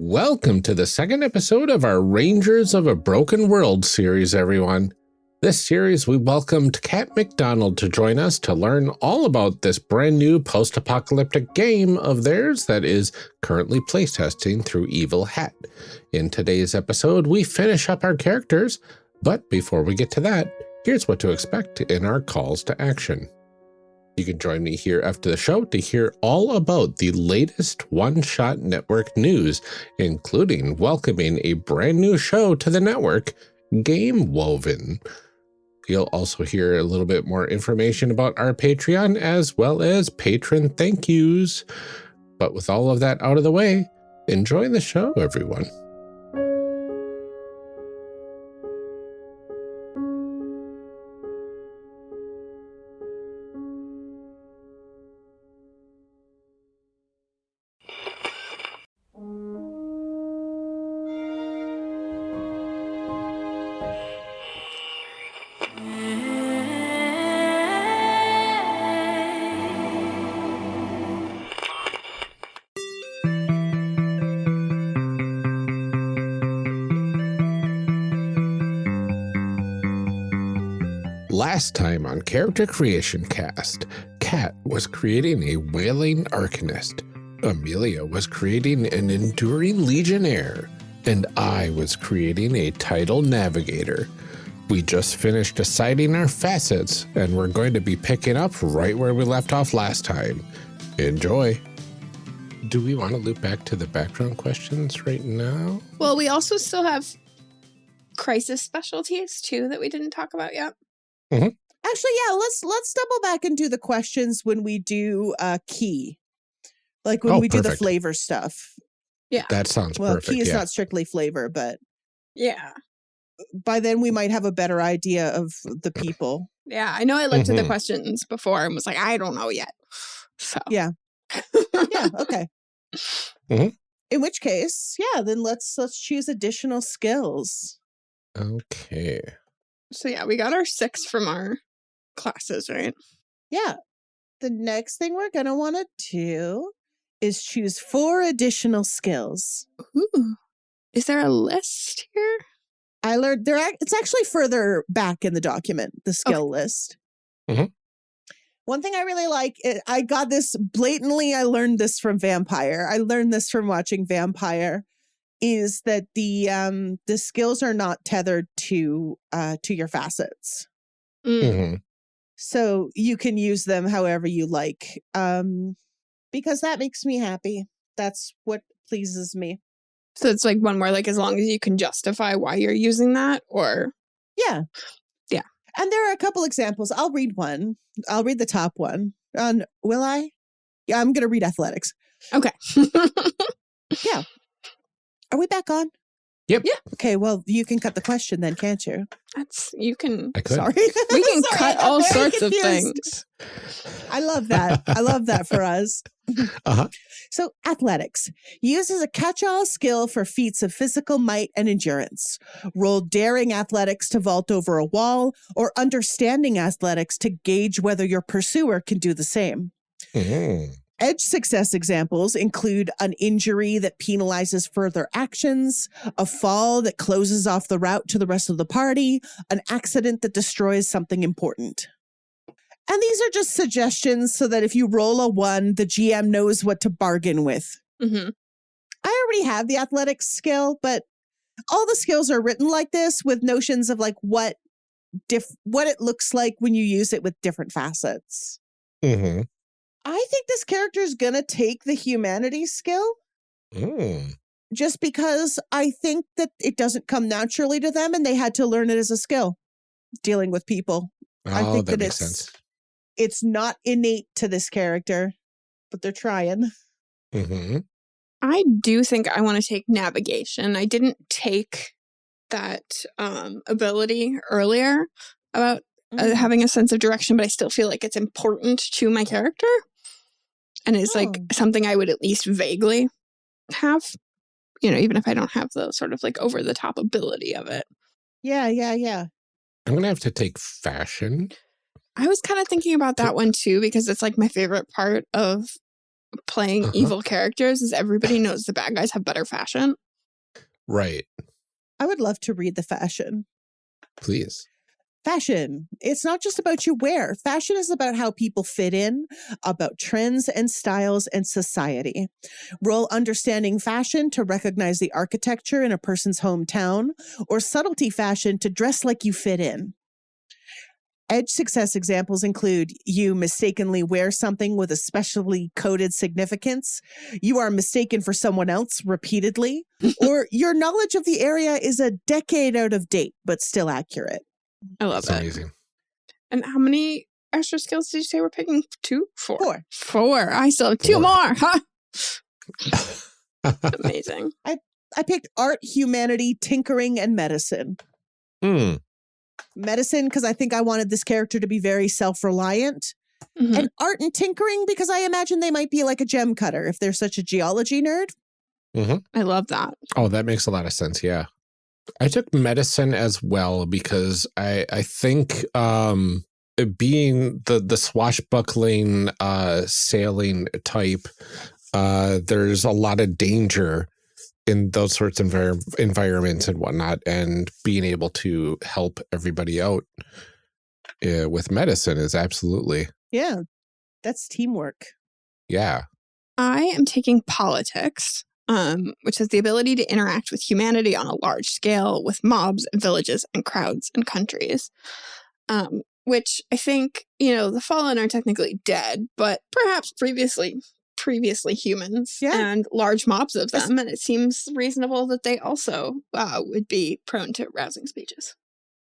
Welcome to the second episode of our Rangers of a Broken World series, everyone. This series, we welcomed Cat McDonald to join us to learn all about this brand new post-apocalyptic game of theirs that is currently playtesting through Evil Hat. In today's episode, we finish up our characters, but before we get to that, here's what to expect in our calls to action. You can join me here after the show to hear all about the latest One-Shot Network news, including welcoming a brand new show to the network, Gamewoven. You'll also hear a little bit more information about our Patreon as well as patron thank yous. But with all of that out of the way, enjoy the show, everyone. Last time on Character Creation Cast, Cat was creating a wailing arcanist, Amelia was creating an enduring legionnaire, and I was creating a tidal navigator. We just finished deciding our facets, and we're going to be picking up right where we left off last time. Enjoy. Do we want to loop back to the background questions right now? Well, we also still have crisis specialties, too, that we didn't talk about yet. Mm-hmm. Actually, yeah, let's double back and do the questions when we do key. Like when we do the flavor stuff. Yeah. That sounds well, perfect. Key is not strictly flavor, but yeah. By then we might have a better idea of the people. Yeah, I know I looked at the questions before and was like, I don't know yet. So yeah. Yeah, okay. Mm-hmm. In which case, yeah, then let's choose additional skills. Okay. So yeah, we got our 6 from our classes, right? Yeah. The next thing we're going to want to do is choose 4 additional skills. Ooh. Is there a list here? I learned it's actually further back in the document, the skill list. Mm-hmm. One thing I really like, I got this blatantly, I learned this from Vampire. I learned this from watching Vampire. Is that the skills are not tethered to your facets. Mm-hmm. So you can use them however you like, because that makes me happy. That's what pleases me. So it's like one more, like as long as you can justify why you're using that, or yeah. And there are a couple examples. I'll read one. I'll read the top one. Will I? Yeah, I'm going to read athletics. Okay. Yeah. Are we back on? Yep. Yeah. Okay, well, you can cut the question then, can't you? You can. I could. Sorry. We can cut all sorts of things. I love that. I love that for us. Uh-huh. So, athletics. Used as a catch-all skill for feats of physical might and endurance. Roll daring athletics to vault over a wall, or understanding athletics to gauge whether your pursuer can do the same. Mm-hmm. Edge success examples include an injury that penalizes further actions, a fall that closes off the route to the rest of the party, an accident that destroys something important. And these are just suggestions so that if you roll a 1, the GM knows what to bargain with. Mm-hmm. I already have the athletics skill, but all the skills are written like this with notions of like what it looks like when you use it with different facets. Mm-hmm. I think this character is going to take the humanities skill. Just because I think that it doesn't come naturally to them and they had to learn it as a skill, dealing with people. I think that makes sense. It's not innate to this character, but they're trying. Mm-hmm. I do think I want to take navigation. I didn't take that ability earlier about having a sense of direction, but I still feel like it's important to my character. And it's like something I would at least vaguely have, even if I don't have the sort of like over the top ability of it. Yeah. I'm going to have to take fashion. I was kind of thinking about that one too, because it's like my favorite part of playing evil characters is everybody knows the bad guys have better fashion. Right. I would love to read the fashion. Please. Fashion. It's not just about your wear. Fashion is about how people fit in, about trends and styles and society. Roll understanding fashion to recognize the architecture in a person's hometown, or subtlety fashion to dress like you fit in. Edge success examples include you mistakenly wear something with a specially coded significance, you are mistaken for someone else repeatedly, or your knowledge of the area is a decade out of date but still accurate. I love That's it. amazing. And how many extra skills did you say we're picking? 2? 4? 4. 4. I still have 2 more. Huh? Amazing. I picked art, humanity, tinkering, and medicine. Medicine, because I think I wanted this character to be very self-reliant. Mhm. And art and tinkering, because I imagine they might be like a gem cutter if they're such a geology nerd. I love that. Oh, that makes a lot of sense. Yeah. I took medicine as well because I think being the swashbuckling sailing type, there's a lot of danger in those sorts of environments and whatnot, and being able to help everybody out with medicine is absolutely. Yeah, that's teamwork. Yeah. I am taking politics, which has the ability to interact with humanity on a large scale with mobs and villages and crowds and countries. Which I think, the Fallen are technically dead, but perhaps previously humans and large mobs of them. And it seems reasonable that they also would be prone to rousing speeches.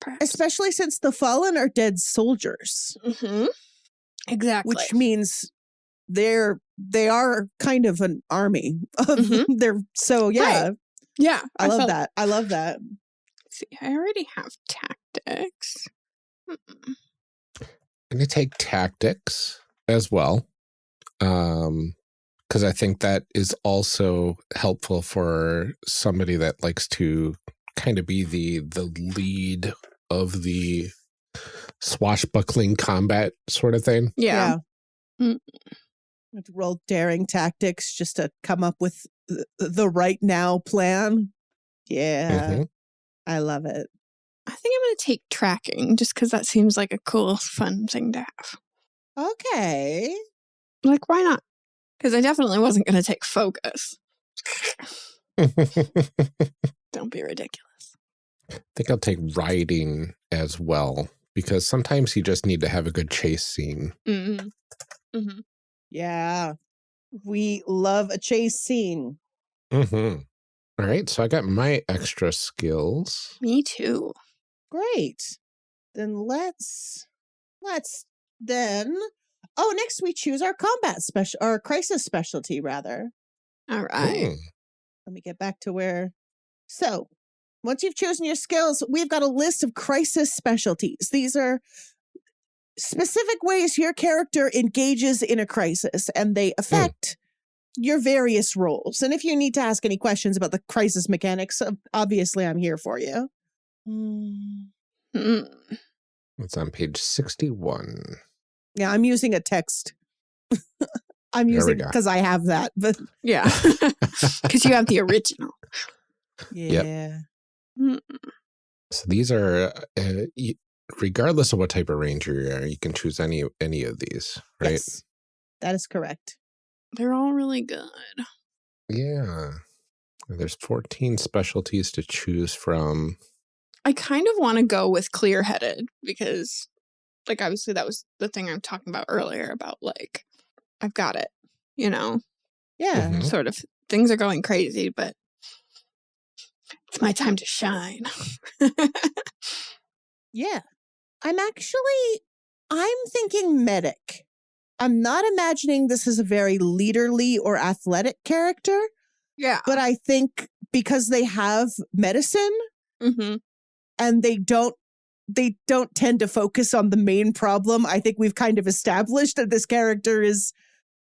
Perhaps. Especially since the Fallen are dead soldiers. Mm-hmm. Exactly. Which means they are kind of an army. They're so yeah. Right. Yeah. I love that. I love that. See, I already have tactics. I'm going to take tactics as well. Because I think that is also helpful for somebody that likes to kind of be the lead of the swashbuckling combat sort of thing. Yeah. Roll daring tactics just to come up with the right now plan. Yeah. I love it. I think I'm going to take tracking just because that seems like a cool, fun thing to have. Okay. Like, why not? Because I definitely wasn't going to take focus. Don't be ridiculous. I think I'll take riding as well, because sometimes you just need to have a good chase scene. Mm-hmm. Mm-hmm. Yeah. We love a chase scene. All right. So I got my extra skills. Me too. Great. Then let's then. Oh, next we choose our combat special or crisis specialty rather. All right. Let me get back to where. So once you've chosen your skills, we've got a list of crisis specialties. These are specific ways your character engages in a crisis, and they affect your various roles. And if you need to ask any questions about the crisis mechanics, obviously I'm here for you. It's on page 61. Yeah, I'm using a text. I'm using because I have that, but yeah, because you have the original. Yeah. So these are, regardless of what type of ranger you are, you can choose any of these, right? Yes, that is correct. They're all really good. Yeah. There's 14 specialties to choose from. I kind of want to go with clear-headed because, like, obviously that was the thing I'm talking about earlier about, like, I've got it, Yeah. Sort of things are going crazy, but it's my time to shine. Yeah. I'm thinking medic. I'm not imagining this is a very leaderly or athletic character. Yeah. But I think because they have medicine and they don't tend to focus on the main problem, I think we've kind of established that this character is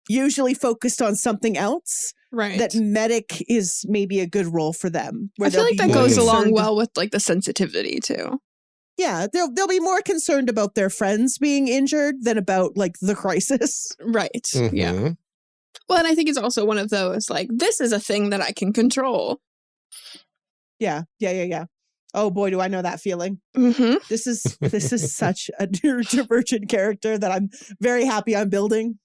usually focused on something else. Right. That medic is maybe a good role for them. I feel like that goes along well with, like, the sensitivity too. Yeah, they'll be more concerned about their friends being injured than about, like, the crisis. Right. Yeah. Well, and I think it's also one of those, like, this is a thing that I can control. Yeah. Oh boy, do I know that feeling. Mm-hmm. This is such a neurodivergent character that I'm very happy I'm building.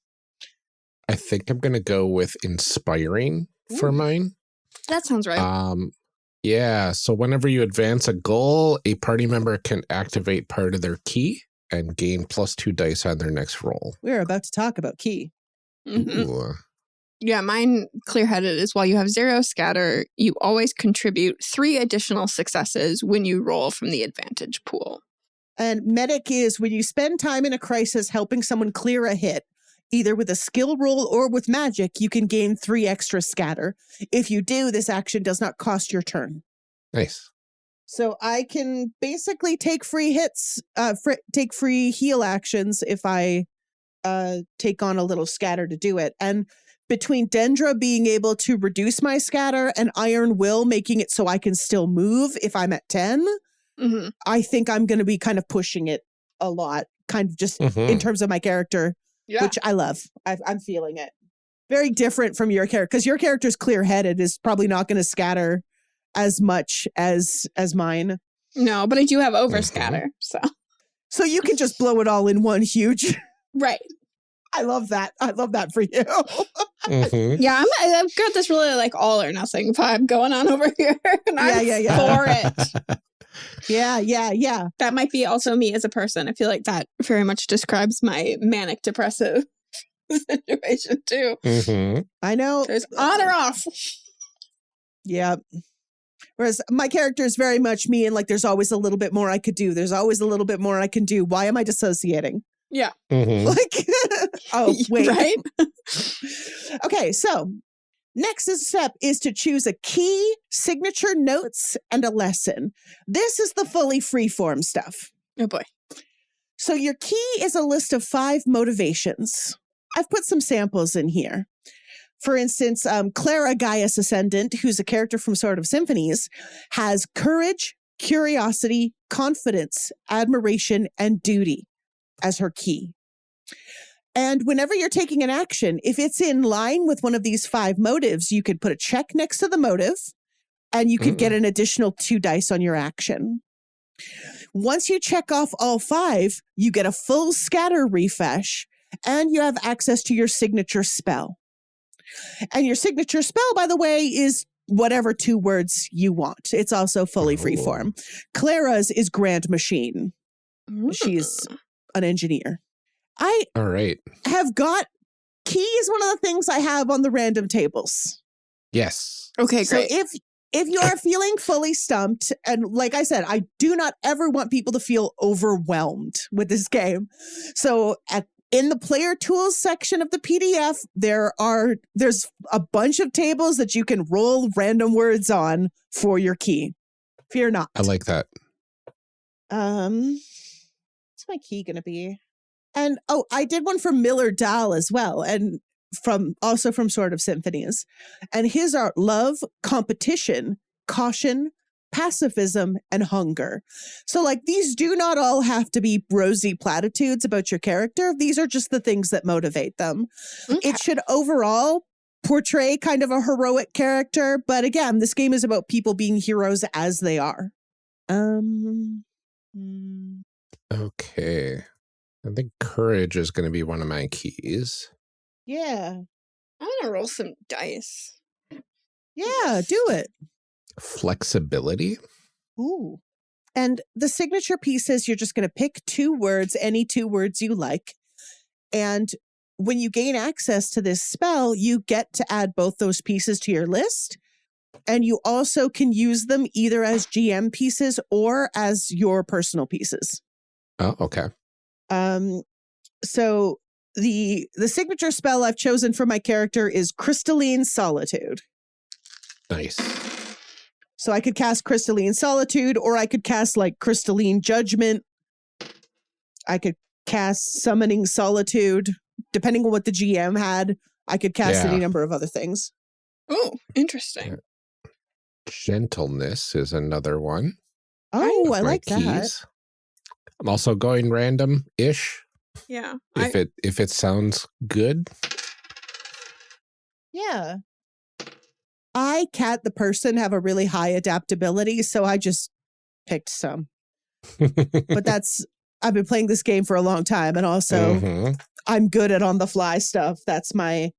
I think I'm going to go with inspiring for mine. That sounds right. Yeah, so whenever you advance a goal, a party member can activate part of their key and gain +2 dice on their next roll. We're about to talk about key. Mm-hmm. Ooh. Yeah, mine clear-headed is while you have 0 scatter, you always contribute 3 additional successes when you roll from the advantage pool. And medic is when you spend time in a crisis helping someone clear a hit, either with a skill roll or with magic, you can gain 3 extra scatter. If you do, this action does not cost your turn. Nice. So I can basically take free hits, take free heal actions if I take on a little scatter to do it. And between Dendra being able to reduce my scatter and Iron Will making it so I can still move if I'm at 10, I think I'm going to be kind of pushing it a lot, kind of just in terms of my character, which I love. I'm feeling it. Very different from your character, because your character's clear-headed, is probably not going to scatter as much as mine. No, but I do have overscatter, so you can just blow it all in one huge. Right. I love that. I love that for you. Yeah, I've got this really like all or nothing vibe going on over here, and I'm for it. Yeah. That might be also me as a person. I feel like that very much describes my manic depressive situation too. I know. There's on or off. Yeah. Whereas my character is very much me, and like, there's always a little bit more I could do. There's always a little bit more I can do. Why am I dissociating? Yeah. Like, oh, wait. Right? Okay, so next step is to choose a key, signature notes, and a lesson. This is the fully freeform stuff. Oh boy. So your key is a list of 5 motivations. I've put some samples in here. For instance, Clara Gaius Ascendant, who's a character from Sword of Symphonies, has courage, curiosity, confidence, admiration, and duty as her key. And whenever you're taking an action, if it's in line with one of these 5 motives, you could put a check next to the motive, and you could get an additional 2 dice on your action. Once you check off all 5, you get a full scatter refresh, and you have access to your signature spell. And your signature spell, by the way, is whatever 2 words you want. It's also fully freeform. Clara's is Grand Machine. She's an engineer. All right. Have got key is one of the things I have on the random tables. Yes. Okay, so great. If you are feeling fully stumped, and like I said, I do not ever want people to feel overwhelmed with this game. So in the player tools section of the PDF, there's a bunch of tables that you can roll random words on for your key. Fear not. I like that. What's my key going to be? And I did one for Miller Dahl as well, and also from Sword of Symphonies. And his are love, competition, caution, pacifism, and hunger. So like, these do not all have to be rosy platitudes about your character. These are just the things that motivate them. Okay. It should overall portray kind of a heroic character, but again, this game is about people being heroes as they are. Okay. I think courage is going to be one of my keys. Yeah. I want to roll some dice. Yeah, do it. Flexibility. Ooh. And the signature pieces, you're just going to pick 2 words, any 2 words you like. And when you gain access to this spell, you get to add both those pieces to your list. And you also can use them either as GM pieces or as your personal pieces. Oh, okay. So the signature spell I've chosen for my character is Crystalline Solitude. Nice. So I could cast Crystalline Solitude, or I could cast like Crystalline Judgment. I could cast Summoning Solitude. Depending on what the GM had, I could cast any number of other things. Oh, interesting. Gentleness is another one. Oh, I like keys. That. I'm also going random-ish. Yeah. If it sounds good. Yeah. I, Cat the person, have a really high adaptability, so I just picked some. But I've been playing this game for a long time, and also I'm good at on-the-fly stuff. That's my,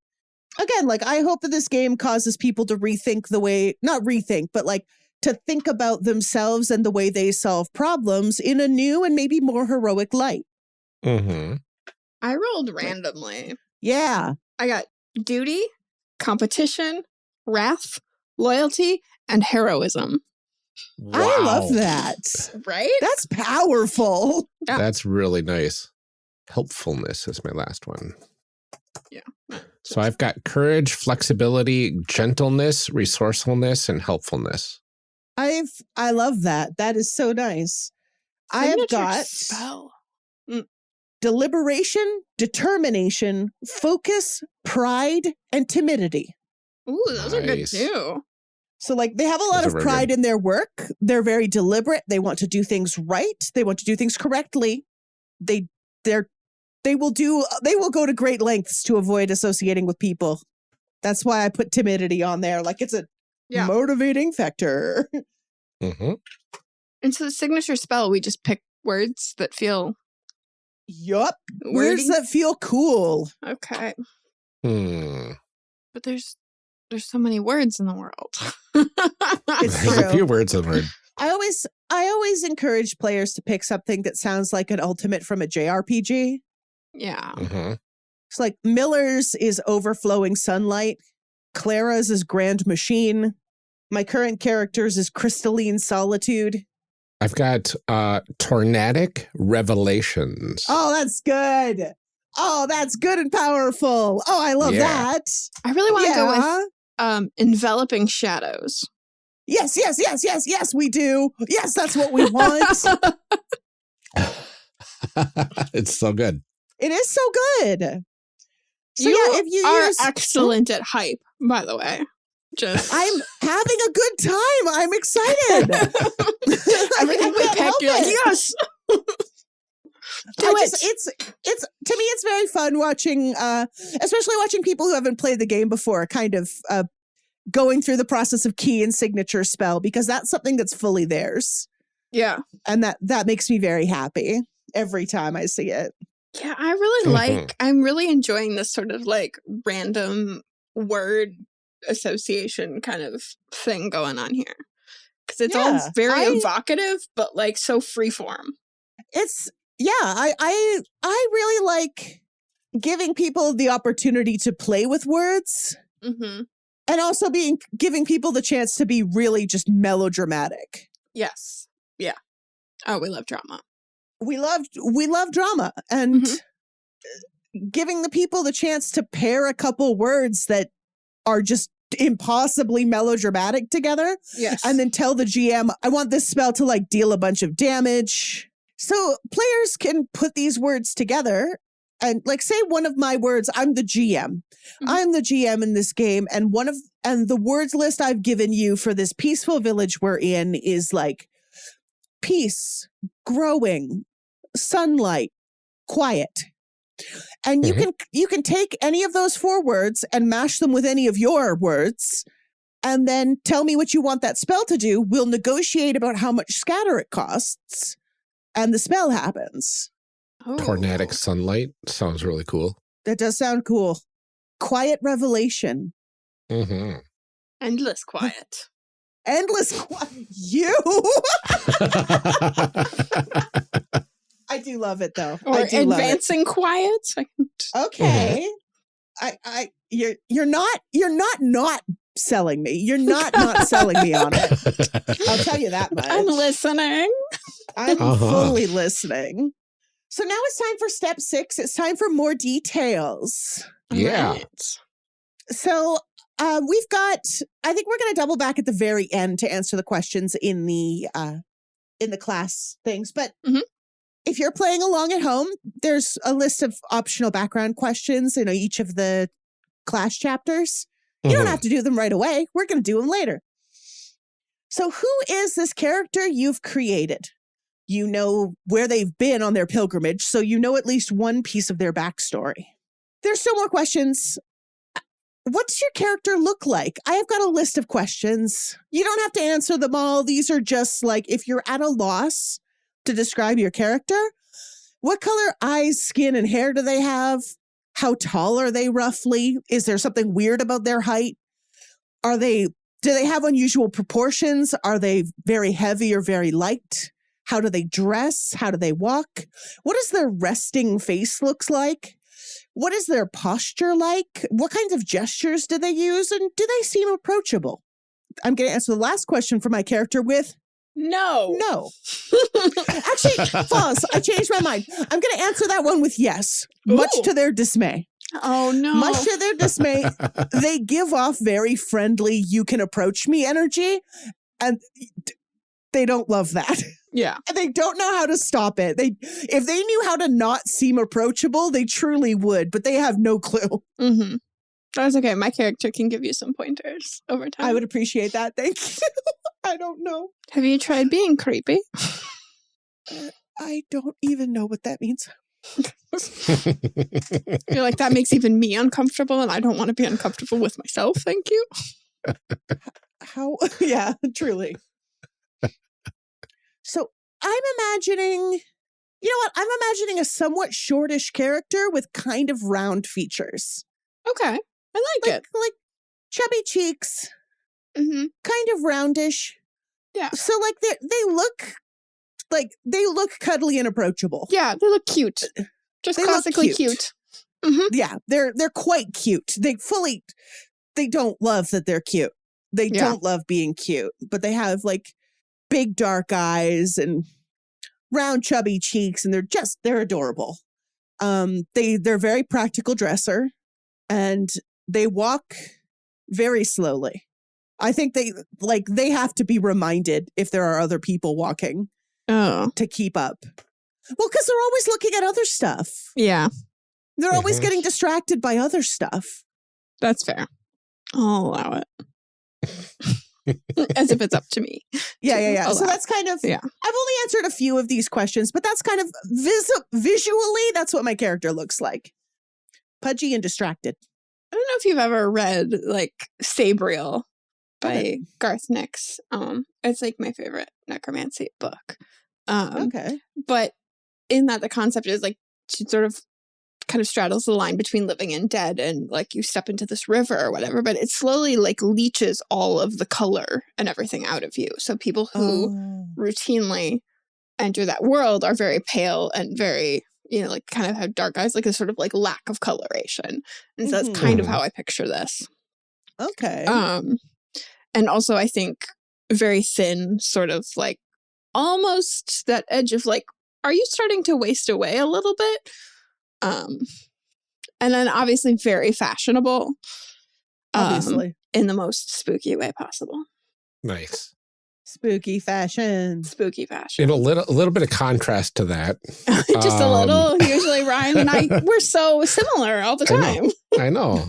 again, like, I hope that this game causes people to rethink the way, not rethink, but like to think about themselves and the way they solve problems in a new and maybe more heroic light. Mm-hmm. I rolled randomly. Yeah. I got duty, competition, wrath, loyalty, and heroism. Wow. I love that. Right? That's powerful. Yeah. That's really nice. Helpfulness is my last one. Yeah. So I've got courage, flexibility, gentleness, resourcefulness, and helpfulness. I love that. That is so nice. I have Signature got spell. deliberation, determination, focus, pride, and timidity. Ooh, those are good Nice. too. So like they have a lot Those are of very pride good. in their work. They're very deliberate. They want to do things right. They want to do things correctly. They will go to great lengths to avoid associating with people. That's why I put timidity on there. Like it's a motivating factor. Mm-hmm. And so the signature spell, we just pick words that feel Yup. wordy. Words that feel cool. Okay. Hmm. But there's so many words in the world. It's There's a true. few words in word. I always encourage players to pick something that sounds like an ultimate from a JRPG. Yeah. Mm-hmm. It's like Miller's is overflowing sunlight. Clara's is grand machine. My current character's is crystalline solitude. I've got tornadic revelations. Oh, that's good. Oh, that's good and powerful. Oh, I love Yeah. that. I really want to go Yeah. with enveloping shadows. Yes, we do. Yes, that's what we want. It's so good. It is so good. So You yeah, if you are use excellent at hype, by the way. Just I'm having a good time. I'm excited. everything we can't pick, help you're like, it. yes. It's to me it's very fun watching especially watching people who haven't played the game before kind of going through the process of key and signature spell, because that's something that's fully theirs. Yeah. And that makes me very happy every time I see it. Yeah, I really I'm really enjoying this sort of like random word association kind of thing going on here. Because it's all very evocative, but like so freeform. It's I really like giving people the opportunity to play with words, Mm-hmm. and also giving people the chance to be really just melodramatic. Yes. Yeah. Oh, we love drama. We love drama, and giving the people the chance to pair a couple words that are just impossibly melodramatic together. Yes. And then tell the GM, I want this spell to like deal a bunch of damage. So players can put these words together and like say one of my words, I'm the GM. I'm the GM in this game, and the words list I've given you for this peaceful village we're in is like peace, growing, sunlight, quiet. And you can take any of those 4 words and mash them with any of your words, and then tell me what you want that spell to do. We'll negotiate about how much scatter it costs, and the spell happens. Oh. Tornadic sunlight sounds really cool. That does sound cool. Quiet revelation. Mm-hmm. Endless quiet. Endless quiet. You. I do love it though. Or I do love it. advancing quiet. Okay. You're not selling me. You're not selling me on it. I'll tell you that much. I'm listening. I'm fully listeing. So now it's time for step 6. It's time for more details. Yeah. Right. So we've got, I think we're going to double back at the very end to answer the questions in the class things. But if you're playing along at home, there's a list of optional background questions in each of the class chapters. You don't have to do them right away. We're going to do them later. So who is this character you've created? You know where they've been on their pilgrimage, so you know at least one piece of their backstory. There's still more questions. what's your character look like? I have got a list of questions. You don't have to answer them all. These are just like, if you're at a loss to describe your character, what color eyes, skin, and hair do they have? How tall are they roughly? Is there something weird about their height? Do they have unusual proportions? Are they very heavy or very light? How do they dress? How do they walk? What does their resting face looks like? What is their posture like? What kinds of gestures do they use? And do they seem approachable? I'm going to answer the last question for my character with No. Actually, false. I changed my mind. I'm going to answer that one with yes, much Ooh. to their dismay. Oh, no. Much to their dismay, they give off very friendly, you can approach me energy, and they don't love that. Yeah. And they don't know how to stop it. If they knew how to not seem approachable, they truly would, but they have no clue. Mm-hmm. That's okay. My character can give you some pointers over time. I would appreciate that. Thank you. I don't know. Have you tried being creepy? I don't even know what that means. You're like, that makes even me uncomfortable, and I don't want to be uncomfortable with myself. Thank you. How? Yeah, truly. So I'm imagining, I'm imagining a somewhat shortish character with kind of round features. Okay. I like it. Like chubby cheeks, Mm-hmm. kind of roundish. Yeah. So like they look cuddly and approachable. Yeah, they look cute. Just They look classically cute. cute. Mm-hmm. Yeah, they're quite cute. They don't love that they're cute. They Yeah. don't love being cute, but they have like big dark eyes and round chubby cheeks, and they're adorable. They're very practical dresser, and they walk very slowly. I think they have to be reminded if there are other people walking Oh. to keep up. Well, because they're always looking at other stuff. Yeah, They're always Mhm. getting distracted by other stuff. that's fair. I'll allow it. As if it's up to me. Yeah. So allow. that's kind of, Yeah. I've only answered a few of these questions, but that's kind of visually, that's what my character looks like. Pudgy and distracted. I don't know if you've ever read like Sabriel by Okay. Garth Nix. It's like my favorite necromancy book. Okay. But in that, the concept is like she sort of kind of straddles the line between living and dead, and like you step into this river or whatever, but it slowly like leaches all of the color and everything out of you. So people who routinely enter that world are very pale and very, like kind of have dark eyes, like a sort of like lack of coloration. And so that's kind of Mhm. how I picture this. Okay. And also I think very thin, sort of like almost that edge of like, are you starting to waste away a little bit? And then obviously very fashionable. Obviously. In the most spooky way possible. Nice. Spooky fashion. Spooky fashion. In a little bit of contrast to that. Just a little. Usually Ryan and I, we're so similar all the time. I know.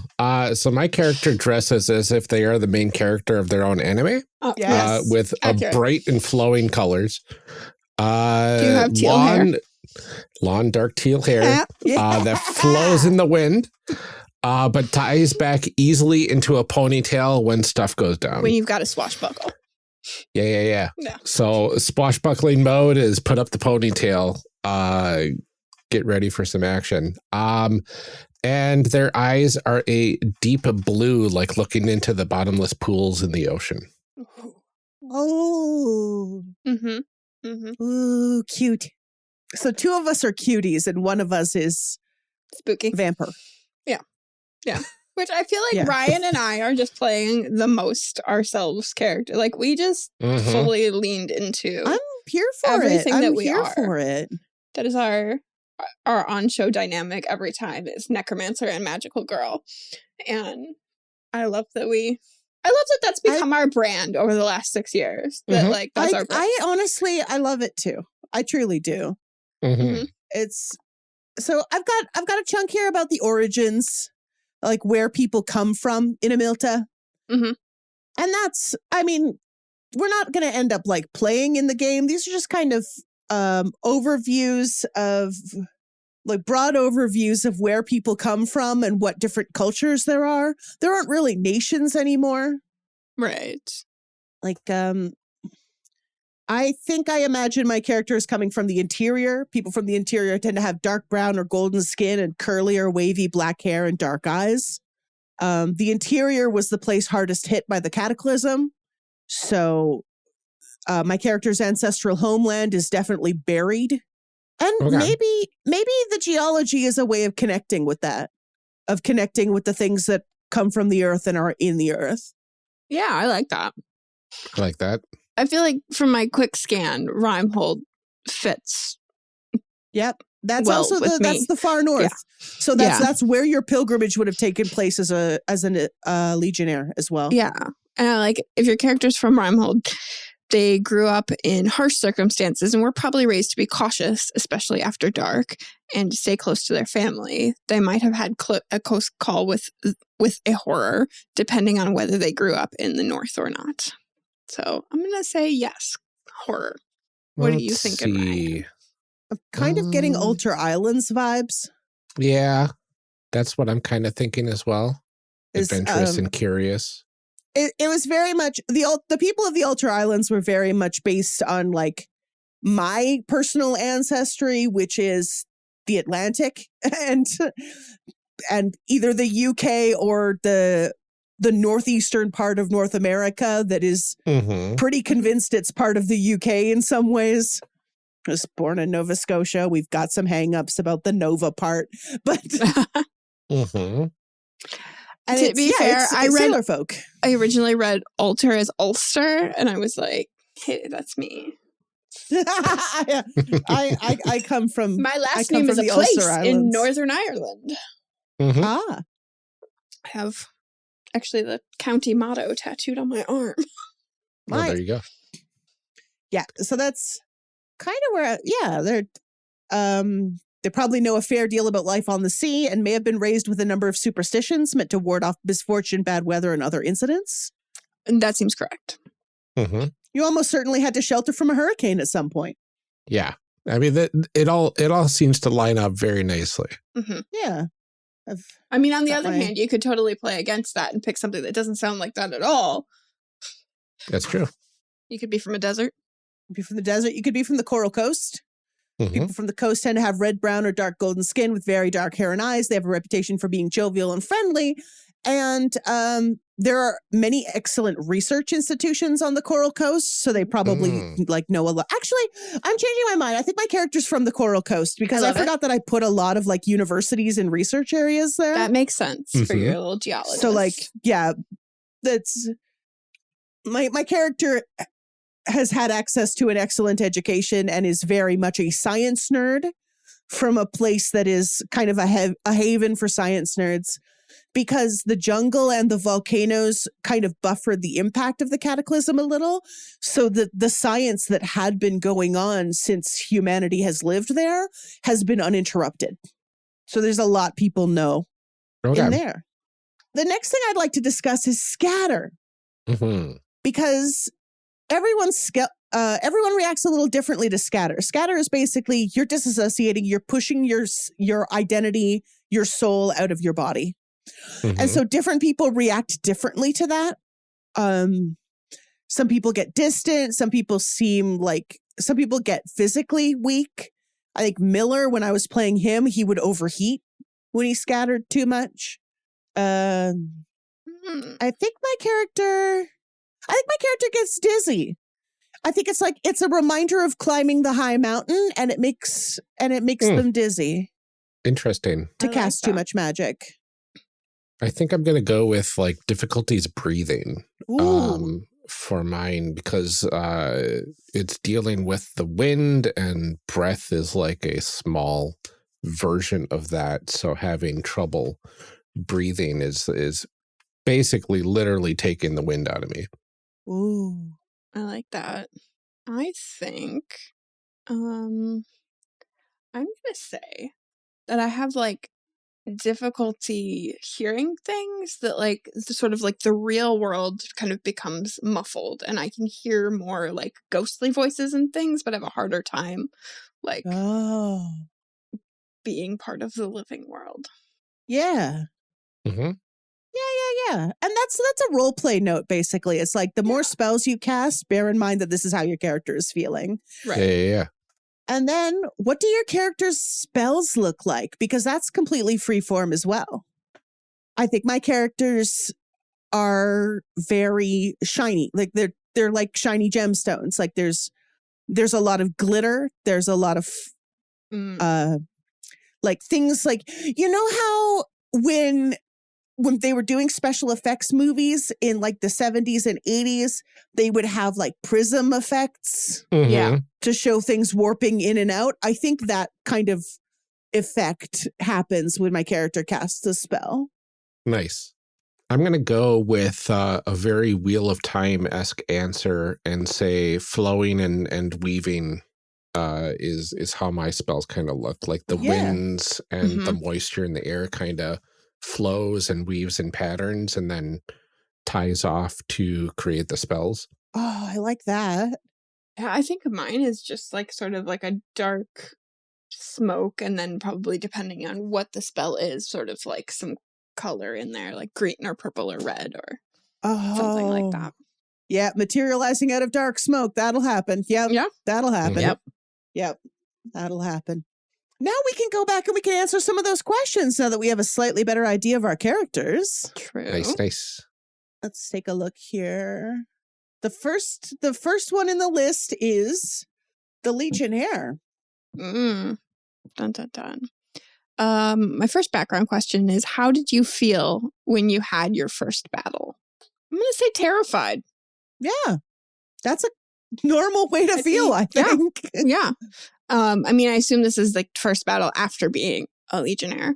So my character dresses as if they are the main character of their own anime, Yes. with Accurate. bright and flowing colors. Do you have teal hair? Long dark teal hair that flows in the wind, but ties back easily into a ponytail when stuff goes down. When you've got a swashbuckle. Yeah. Yeah. So swashbuckling mode is put up the ponytail, get ready for some action. And their eyes are a deep blue, like looking into the bottomless pools in the ocean. Oh. Mm-hmm. Mm-hmm. Ooh, cute. So two of us are cuties and one of us is Spooky. vampire. Yeah. Which I feel like Yeah. Ryan and I are just playing the most ourselves character. Like we just Mhm. fully leaned into I'm here for Everything it. that I'm we here are. for it. that is our on-show dynamic every time is necromancer and magical girl. And I love that that's become our brand over the last 6 years. That Mhm. like that's our brand. I honestly, I love it too. I truly do. Mhm. It's so I've got a chunk here about the origins, like where people come from in Amilta. Mhm. And that's, I mean, we're not going to end up like playing in the game. These are just kind of overviews of like broad overviews of where people come from and what different cultures there are. There aren't really nations anymore. Right. Like, I imagine my character is coming from the interior. People from the interior tend to have dark brown or golden skin and curly or wavy black hair and dark eyes. The interior was the place hardest hit by the cataclysm. So my character's ancestral homeland is definitely buried. And maybe the geology is a way of connecting with that, of connecting with the things that come from the earth and are in the earth. Yeah, I like that. I like that. I feel like from my quick scan, Rimehold fits. Yep. That's well also with me. that's the far north. Yeah. So that's where your pilgrimage would have taken place as a legionnaire as well. Yeah. And I like if your character's from Rimehold, they grew up in harsh circumstances and were probably raised to be cautious, especially after dark, and to stay close to their family. They might have had a close call with a horror, depending on whether they grew up in the north or not. So I'm going to say yes, horror. What do you think, Ryan? I'm kind of getting Alter Islands vibes. Yeah, that's what I'm kind of thinking as well. Adventurous and curious. It was very much the people of the Alter Islands were very much based on like my personal ancestry, which is the Atlantic and either the UK or the northeastern part of North America that is pretty convinced it's part of the UK in some ways. I was born in Nova Scotia. We've got some hangups about the Nova part, but And to be fair, I read Sailor Folk. I originally read Alter as Ulster, and I was like, "Hey, that's me." I come from my last name is a place in Northern Ireland. Ah, I have actually the county motto tattooed on my arm. Well, there you go. Yeah, so that's kind of where they probably know a fair deal about life on the sea and may have been raised with a number of superstitions meant to ward off misfortune, bad weather, and other incidents. And that seems correct. You almost certainly had to shelter from a hurricane at some point. Yeah. I mean, it all seems to line up very nicely. Yeah. I mean, on the other hand, you could totally play against that and pick something that doesn't sound like that at all. That's true. You could be from a desert. You could be from the desert. You could be from the Coral Coast. People from the coast tend to have red, brown, or dark golden skin with very dark hair and eyes. They have a reputation for being jovial and friendly. And there are many excellent research institutions on the Coral Coast, so they probably like know a lot. Actually, I'm changing my mind. I think my character's from the Coral Coast because I forgot that I put a lot of like universities and research areas there. That makes sense for your little geologist. So like, yeah, that's my character has had access to an excellent education and is very much a science nerd from a place that is kind of a haven for science nerds, because the jungle and the volcanoes kind of buffered the impact of the cataclysm a little. So the science that had been going on since humanity has lived there has been uninterrupted. So there's a lot people know in there. The next thing I'd like to discuss is scatter. Because everyone reacts a little differently to scatter. Scatter is basically you're disassociating, you're pushing your identity, your soul out of your body. And so different people react differently to that. Some people get distant. Some people get physically weak. I think Miller, when I was playing him, he would overheat when he scattered too much. I think my character gets dizzy. I think it's a reminder of climbing the high mountain, and it makes them dizzy. Interesting. To cast too much magic. I think I'm going to go with like difficulties breathing for mine, because it's dealing with the wind, and breath is like a small version of that. So having trouble breathing is basically literally taking the wind out of me. Ooh, I like that. I think I'm going to say that I have like difficulty hearing things, that like sort of like the real world kind of becomes muffled, and I can hear more like ghostly voices and things, but I have a harder time like being part of the living world. Yeah. Mm-hmm. Yeah. And that's a role play note, basically. It's like the more spells you cast, bear in mind that this is how your character is feeling. Right. Yeah. And then what do your character's spells look like? Because that's completely freeform as well. I think my characters are very shiny. Like they're like shiny gemstones. Like there's a lot of glitter. There's a lot of like things like, you know how when they were doing special effects movies in like the 70s and 80s, they would have like prism effects Yeah. to show things warping in and out. I think that kind of effect happens when my character casts a spell. Nice. I'm going to go with a very Wheel of Time-esque answer and say flowing and weaving is how my spells kind of look. Like the winds and the moisture in the air kind of flows and weaves in patterns and then ties off to create the spells. Oh, I like that. Yeah, I think mine is just like sort of like a dark smoke, and then probably depending on what the spell is, sort of like some color in there, like green or purple or red or something like that. Yeah, materializing out of dark smoke. That'll happen. Yep. Yeah. That'll happen. Yep. That'll happen. Now we can go back and we can answer some of those questions now that we have a slightly better idea of our characters. True. Nice. Let's take a look here. The first one in the list is the Legionnaire. Dun, dun, dun. My first background question is, how did you feel when you had your first battle? I'm going to say terrified. Yeah. That's a normal way to feel, I think. Yeah. I mean, I assume this is the first battle after being a Legionnaire.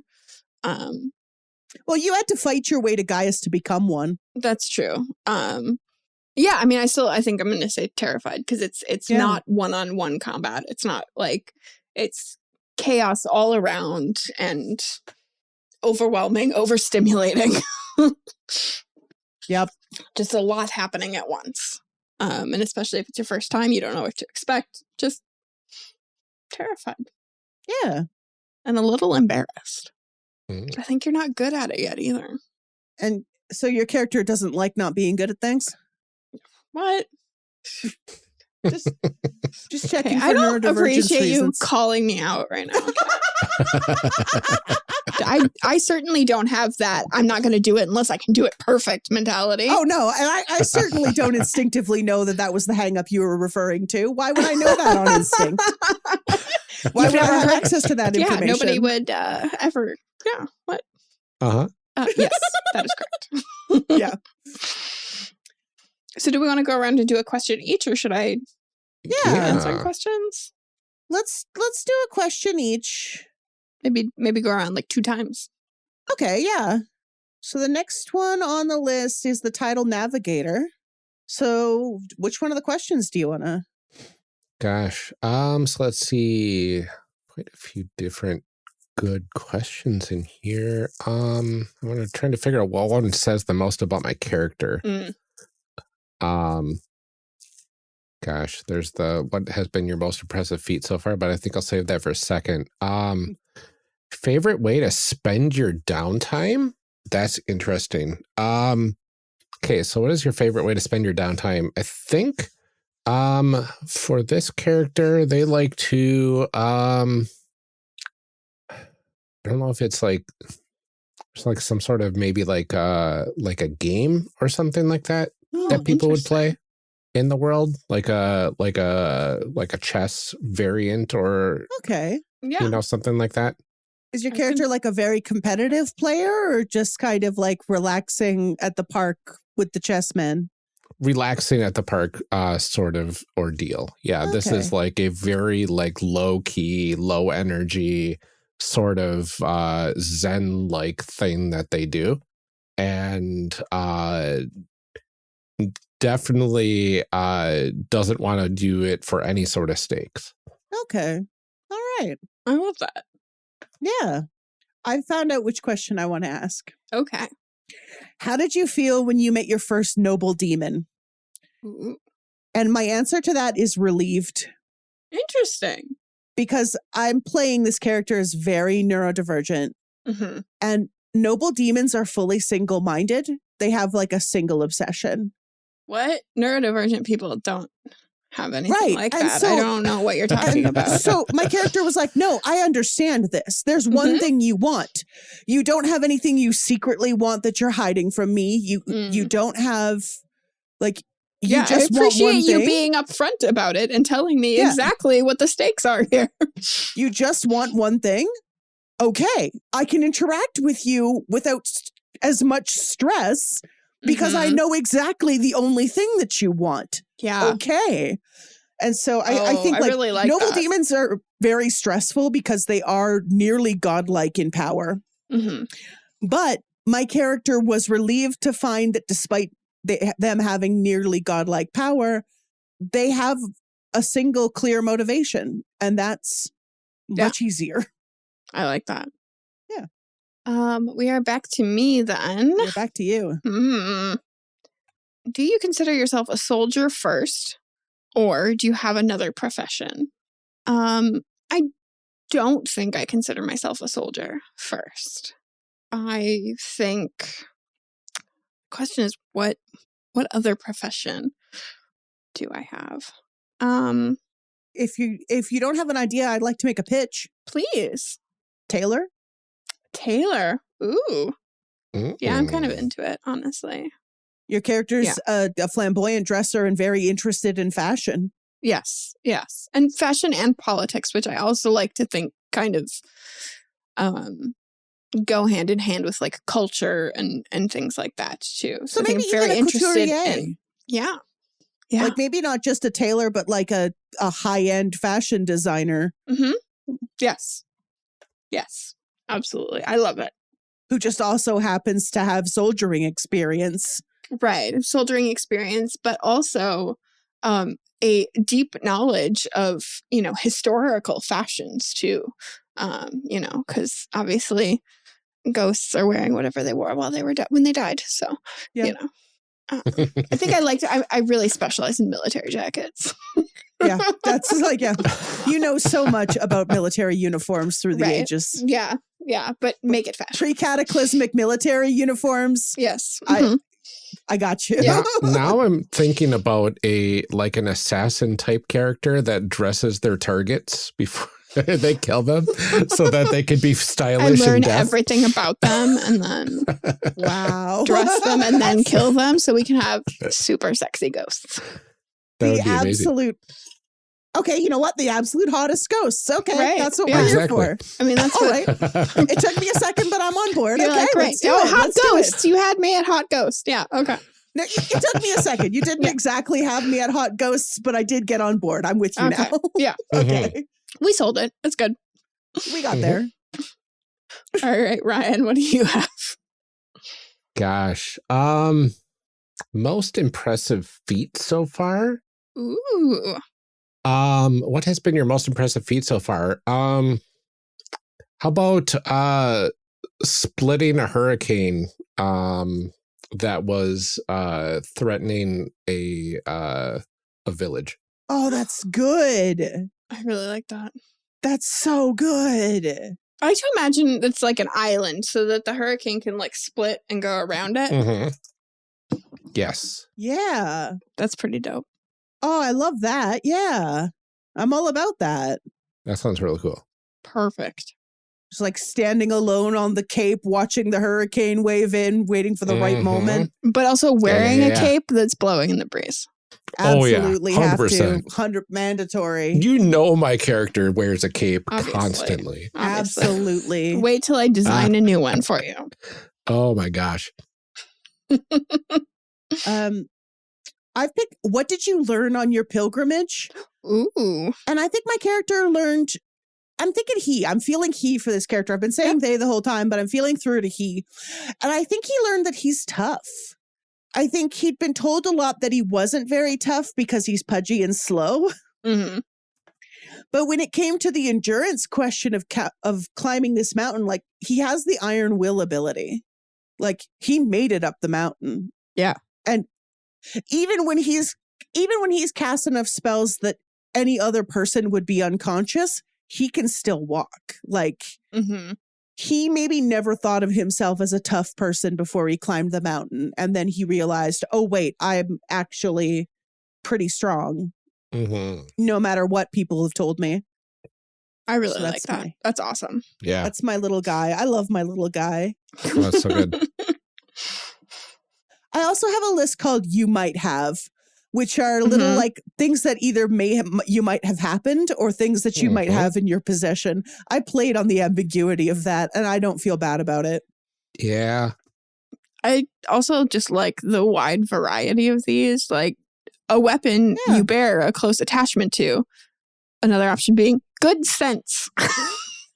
Well, you had to fight your way to Gaius to become one. That's true. Yeah, I mean, I think I'm going to say terrified because it's not one-on-one combat. It's not like it's chaos all around and overwhelming, overstimulating. Yep. Just a lot happening at once. And especially if it's your first time, you don't know what to expect. Just terrified. Yeah. And a little embarrassed. I think you're not good at it yet either. And so your character doesn't like not being good at things? What? Just checking Okay, for I don't neurodivergence appreciate reasons. you calling me out right now. I certainly don't have that I'm not going to do it unless I can do it perfect mentality. Oh, no. And I certainly don't instinctively know that was the hang up you were referring to. Why would I know that on instinct? Why would I have access to that information? Yeah, nobody would ever. Yeah, what? Yes, that is correct. Yeah. So do we want to go around and do a question each, or should I answer questions? Let's do a question each. Maybe go around like 2 times. Okay, yeah. So the next one on the list is the title Navigator. So which one of the questions do you want to? Gosh. So let's see. Quite a few different good questions in here. I'm trying to figure out what one says the most about my character. Gosh, there's what has been your most impressive feat so far, but I think I'll save that for a second. Favorite way to spend your downtime? That's interesting. Okay, so what is your favorite way to spend your downtime? I think for this character, they like to I don't know if it's like some sort of maybe like a game or something like that that people would play in the world, like a chess variant or something like that. Is your character like a very competitive player or just kind of like relaxing at the park with the chessmen? Relaxing at the park sort of ordeal. Yeah, this is like a very like low key, low energy sort of Zen like thing that they do. And definitely doesn't want to do it for any sort of stakes. Okay. All right. I love that. Yeah. I found out which question I want to ask. Okay. How did you feel when you met your first noble demon? Ooh. And my answer to that is relieved. Interesting. because I'm playing this character as very neurodivergent, Mm-hmm. and noble demons are fully single-minded. They have like a single obsession. What? Neurodivergent people don't have anything Right, like and that. so- I don't know what you're talking about. So my character was like, no, I understand this. There's one Mhm. thing you want. You don't have anything you secretly want that you're hiding from me. You don't have, like, you Yeah, I just want appreciate one you thing. being upfront about it and telling me Yeah. exactly what the stakes are here. You just want one thing? Okay, I can interact with you without as much stress because I Mhm. know exactly the only thing that you want. Yeah. Okay. And so I Oh, think I like, really like noble that. demons are very stressful because they are nearly godlike in power. Mm-hmm. But my character was relieved to find that despite them having nearly godlike power, they have a single clear motivation. And that's much easier. I like that. Yeah. We are back to me then. Yeah, back to you. Do you consider yourself a soldier first, or do you have another profession? I don't think I consider myself a soldier first. I think the question is what other profession do I have? If you don't have an idea, I'd like to make a pitch. Please. Taylor? Taylor. Ooh. Yeah, I'm kind of Mm. into it, honestly. Your character's a flamboyant dresser and very interested in fashion. Yes. And fashion and politics, which I also like to think kind of go hand in hand with like culture and things like that too. So I think maybe I'm very even a interested couturier. in yeah. Like maybe not just a tailor, but like a high-end fashion designer Yes. Absolutely. I love it. who just also happens to have soldiering experience. Right. Soldiering experience, but also a deep knowledge of, historical fashions too. Because obviously ghosts are wearing whatever they wore while they were when they died. So, Yeah. I think I really specialize in military jackets. Yeah, that's like, you know so much about military uniforms through the Right. ages. Yeah, but make it fashion. Pre-cataclysmic military uniforms. Yes. I got you. Yeah. Now I'm thinking about an assassin type character that dresses their targets before they kill them so that they could be I stylish learn in death. everything about them and then Wow. dress them and then kill them so we can have super sexy ghosts. That would The be amazing. absolute. Okay, you know what? The absolute hottest ghosts. Okay, Right. that's what Yeah. we're here Exactly. for. I mean, that's All what. right. It took me a second, but I'm on board. You're Okay, like, great. let's do Oh, it. hot Let's do it. ghosts. You had me at hot ghost. Yeah. Okay. No, it took me a second. You didn't exactly have me at hot ghosts, but I did get on board. I'm with you Okay. now. Yeah. Okay, We sold it. It's good. we got there. All right, Ryan, what do you have? Gosh. Most impressive feat so far? Ooh. What has been your most impressive feat so far? How about splitting a hurricane that was threatening a village? Oh, that's good. I really like that. That's so good. I like to imagine it's like an island so that the hurricane can like split and go around it. Mm-hmm. Yes. Yeah. That's pretty dope. Oh, I love that. Yeah. I'm all about that. That sounds really cool. Perfect. Just like standing alone on the cape, watching the hurricane wave in, waiting for the right Mhm. moment. But also wearing yeah. a cape that's blowing in the breeze. Oh, yeah. Absolutely have to. 100%. 100 mandatory. You know my character wears a cape Obviously. constantly. Obviously. Absolutely. Wait till I design a new one for you. Oh my gosh. I've picked, what did you learn on your pilgrimage? Ooh. And I think my character learned, I'm thinking he. I'm feeling he for this character. I've been saying they the whole time, but I'm feeling through to he. And I think he learned that he's tough. I think he'd been told a lot that he wasn't very tough because he's pudgy and slow. Mm-hmm. But when it came to the endurance question of climbing this mountain, like he has the iron will ability. Like he made it up the mountain. Yeah. And even when he's cast enough spells that any other person would be unconscious, he can still walk. Like, Mm-hmm. he maybe never thought of himself as a tough person before he climbed the mountain. And then he realized, oh, wait, I'm actually pretty strong, no matter what people have told me. I really So like that's that. That's awesome. Yeah. That's my little guy. I love my little guy. Oh, that's so good. I also have a list called You Might Have, which are little like things that either you might have happened or things that you might have in your possession. I played on the ambiguity of that, and I don't feel bad about it. Yeah. I also just like the wide variety of these. Like a weapon you bear a close attachment to. Another option being good sense.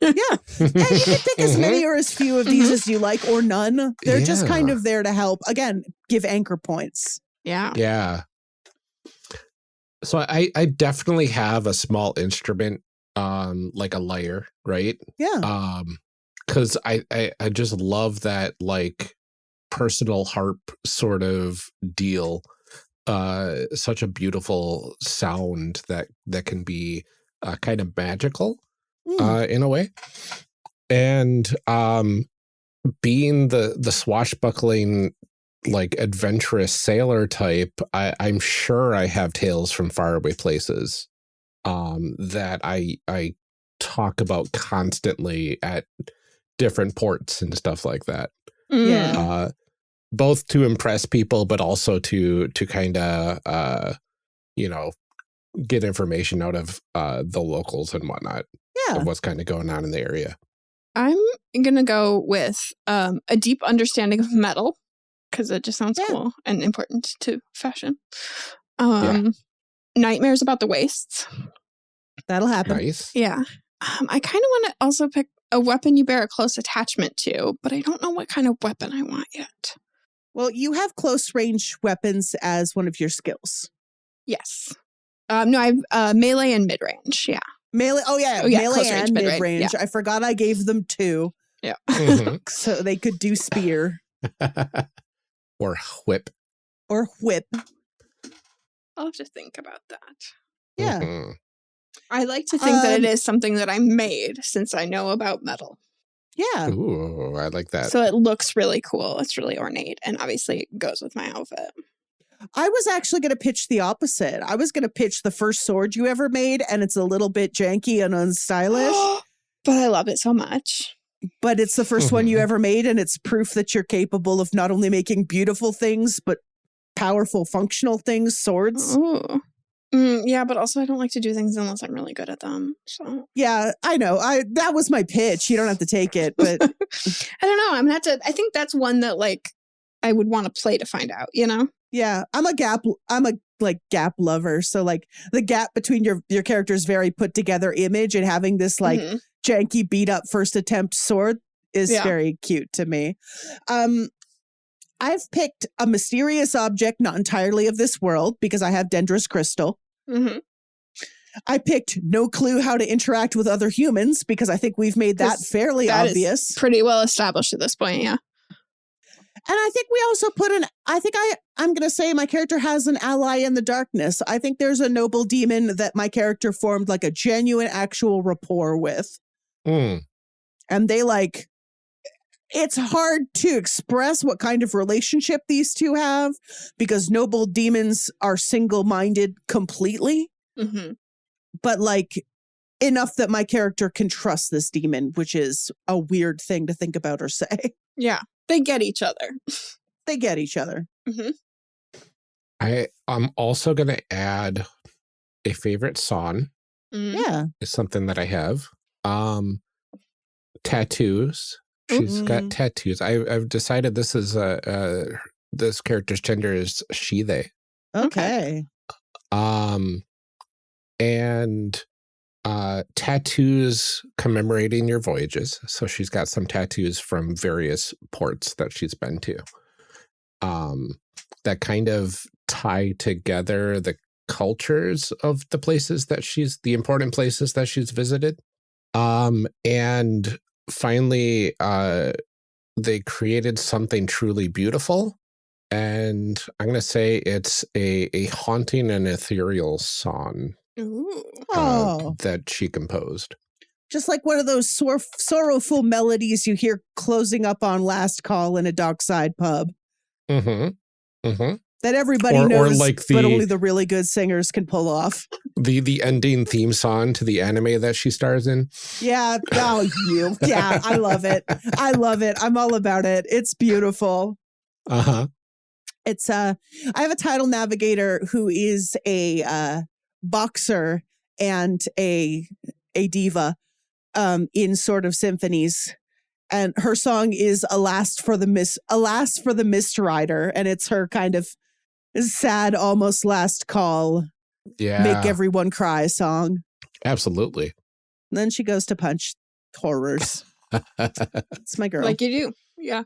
Yeah. And you can pick as many or as few of these as you like, or none. They're just kind of there to help. Again, give anchor points. Yeah. Yeah. So I definitely have a small instrument, like a lyre, right? Yeah. Because I just love that like personal harp sort of deal. Such a beautiful sound that can be kind of magical in a way. And being the swashbuckling, like adventurous sailor type, I'm sure I have tales from faraway places that I talk about constantly at different ports and stuff like that. Yeah. Both to impress people, but also to kind of you know, get information out of the locals and whatnot. Yeah. Of what's kind of going on in the area. I'm gonna go with a deep understanding of metal, because it just sounds cool and important to fashion. Nightmares about the wastes. That'll happen. Nice. Yeah. I kind of want to also pick a weapon you bear a close attachment to, but I don't know what kind of weapon I want yet. Well, you have close range weapons as one of your skills. Yes. No, I've melee and mid range. Yeah. Melee. Oh yeah, melee and mid range. Yeah. I forgot I gave them 2. Yeah. So they could do spear Or whip. or whip. I'll have to think about that. Yeah. I like to think that it is something that I made, since I know about metal. Yeah. Ooh, I like that. So it looks really cool. It's really ornate, and obviously it goes with my outfit. I was actually going to pitch the opposite. I was going to pitch the first sword you ever made, and it's a little bit janky and unstylish. But I love it so much. But it's the first one you ever made, and it's proof that you're capable of not only making beautiful things, but powerful, functional things, swords. Ooh. Yeah, but also I don't like to do things unless I'm really good at them. So yeah, I know. That was my pitch. You don't have to take it, but I don't know. I'm gonna have to. I think that's one that like I would want to play to find out. You know? Yeah, I'm a gap lover. So like the gap between your character's very put together image and having this like janky beat up first attempt sword is very cute to me. I've picked a mysterious object, not entirely of this world, because I have Dendrous Crystal. I picked no clue how to interact with other humans, because I think we've made that fairly obvious. Is pretty well established at this point, yeah. And I think we also put I'm going to say my character has an ally in the darkness. I think there's a noble demon that my character formed like a genuine, actual rapport with. And they like, it's hard to express what kind of relationship these two have, because noble demons are single-minded completely. But like enough that my character can trust this demon, which is a weird thing to think about or say. Yeah. They get each other. They get each other. I'm also going to add a favorite song. Yeah. It's something that I have. Tattoos. She's got tattoos. I've decided this is this character's gender is she, they. Okay. And tattoos commemorating your voyages. So she's got some tattoos from various ports that she's been to. That kind of tie together the cultures of the places that the important places that she's visited. And finally, they created something truly beautiful. And I'm going to say it's a haunting and ethereal song that she composed. Just like one of those sorrowful melodies you hear closing up on Last Call in a dockside pub. Mm-hmm. Mm-hmm. That everybody knows, like but only the really good singers can pull off. The ending theme song to the anime that she stars in. Yeah. Oh, you. Yeah, I love it. I love it. I'm all about it. It's beautiful. Uh-huh. It's I have a title navigator who is a boxer and a diva in sort of symphonies. And her song is Alas for the Mist Rider, and it's her kind of sad, almost last call, make everyone cry song. Absolutely. And then she goes to punch horrors. It's my girl. Like you do. Yeah.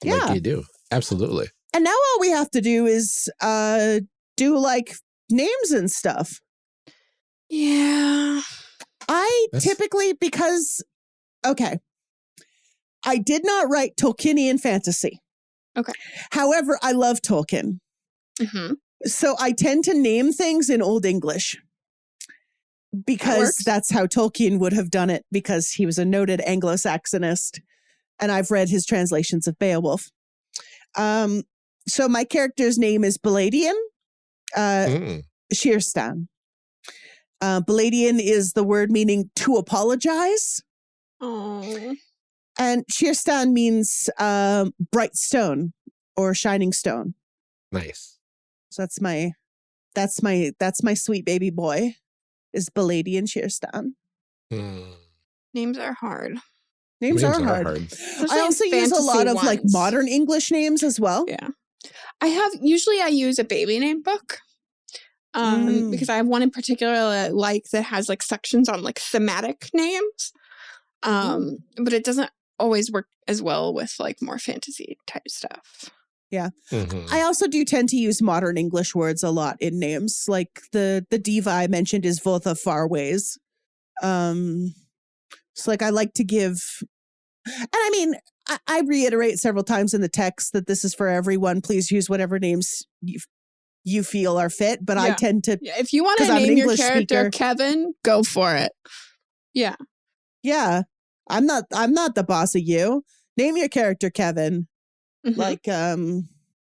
Yeah. Like you do. Absolutely. And now all we have to do is do like names and stuff. Yeah. Typically, because, okay, I did not write Tolkienian fantasy. Okay. However, I love Tolkien. Mm-hmm. So I tend to name things in Old English because that's how Tolkien would have done it, because he was a noted Anglo-Saxonist, and I've read his translations of Beowulf. So my character's name is Baladian Shearstan. Baladian is the word meaning to apologize. Oh. And Shearstan means bright stone or shining stone. Nice. So that's my sweet baby boy is Baladian Shearstan. Names are hard. Names are hard. I also use a lot of like modern English names as well. Yeah. Usually I use a baby name book. Because I have one in particular that has like sections on like thematic names. But it doesn't always work as well with like more fantasy type stuff. Yeah. Mm-hmm. I also do tend to use modern English words a lot in names. Like the diva I mentioned is Votha Farways. So like I like to give, and I mean, I reiterate several times in the text that this is for everyone. Please use whatever names you feel are fit. But I tend to, if you want to name your character Kevin, go for it. Yeah. Yeah. I'm not the boss of you. Name your character Kevin. Mm-hmm. Like,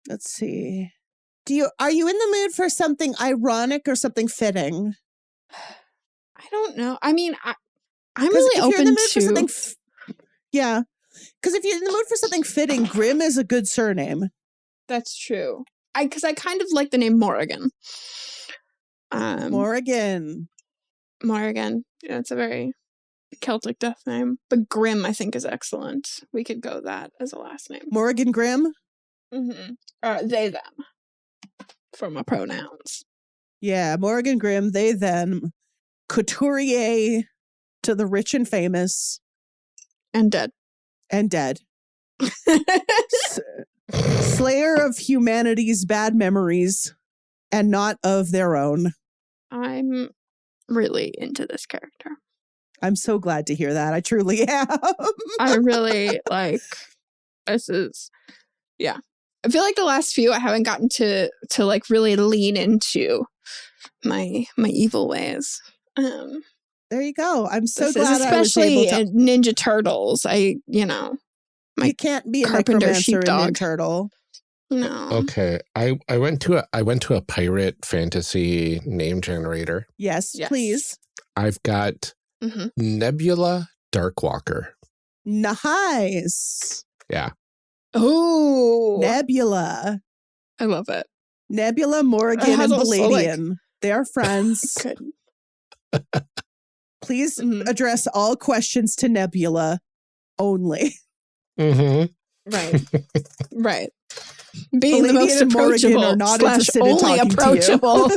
let's see. Are you in the mood for something ironic or something fitting? I don't know. I mean, I'm really open to. Yeah. Because if you're in the mood for something fitting, Grimm is a good surname. That's true. Because I kind of like the name Morrigan. Morrigan. Yeah, it's a very Celtic death name. But Grimm, I think, is excellent. We could go that as a last name. Morrigan Grimm? Mm-hmm. They, them. For my pronouns. Yeah, Morrigan Grimm, they, them. Couturier to the rich and famous. And dead. Slayer of humanity's bad memories and not of their own. I'm really into this character. I'm so glad to hear that. I truly am. I really this is, yeah. I feel like the last few I haven't gotten to like really lean into my evil ways. There you go. I'm so glad especially I was able to... Ninja Turtles. You can't be a necromancer in Ninja Turtle. No. Okay. I went to a pirate fantasy name generator. Yes. Please. I've got Nebula Darkwalker. Nice. Yeah. Oh. Nebula. I love it. Nebula, Morrigan, and Baladian. They are friends. Good. Please address all questions to Nebula only. Right. Being the most approachable are not interested in only approachable.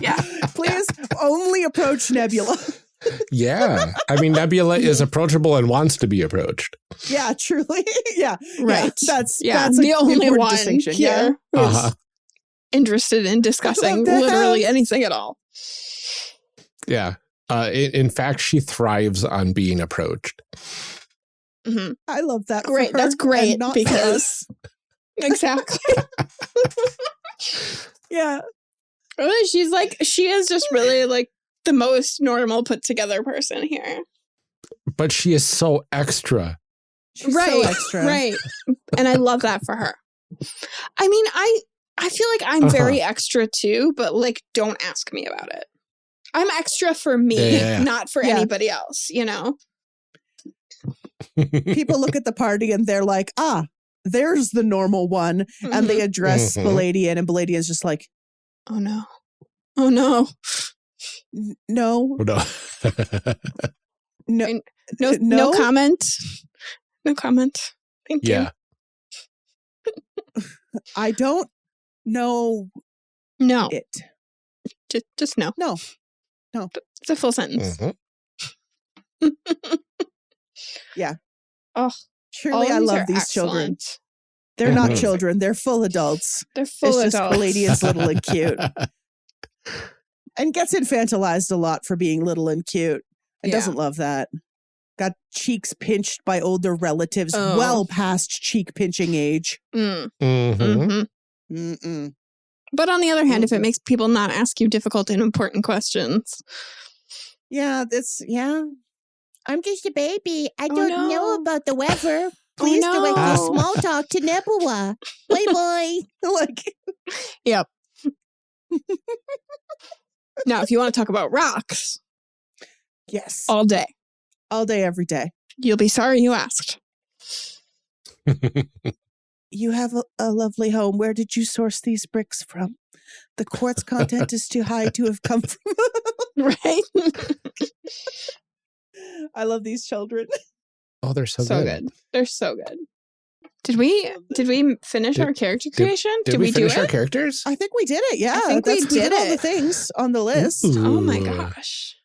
Yeah. Please only approach Nebula. Yeah. I mean, Nebula is approachable and wants to be approached. Yeah, truly. Yeah. Right. Yeah, that's the only one distinction. Here who's interested in discussing literally anything at all. Yeah. In fact, she thrives on being approached. I love that. Great. That's great because exactly. Yeah. She is just really like the most normal put together person here. But she is so extra. She's right. so extra. Right. And I love that for her. I mean, I feel like I'm very extra too, but like, don't ask me about it. I'm extra for me, not for anybody else, you know? People look at the party and they're like, there's the normal one. Mm-hmm. And they address Baladian, and Baladian's just like, oh no. Oh no. No. No comment. No comment. Thank you. I don't know. No. It. Just no. No. It's a full sentence. Yeah. Oh, truly, I love these children. They're not children. They're full adults. They're full adults. It's just Baladian's little and cute. And gets infantilized a lot for being little and cute. And doesn't love that. Got cheeks pinched by older relatives well past cheek pinching age. But on the other hand, if it makes people not ask you difficult and important questions. Yeah, I'm just a baby. I don't know about the weather. Please direct your small talk to Nebula. Bye. Like, yep. Now, if you want to talk about rocks. Yes. All day. All day, every day. You'll be sorry you asked. You have a lovely home. Where did you source these bricks from? The quartz content is too high to have come from. Right? I love these children. Oh, they're so good. They're so good. Did we finish our character creation? Did we finish our characters? I think we did it. Yeah, I think we did all the things on the list. Oh my gosh.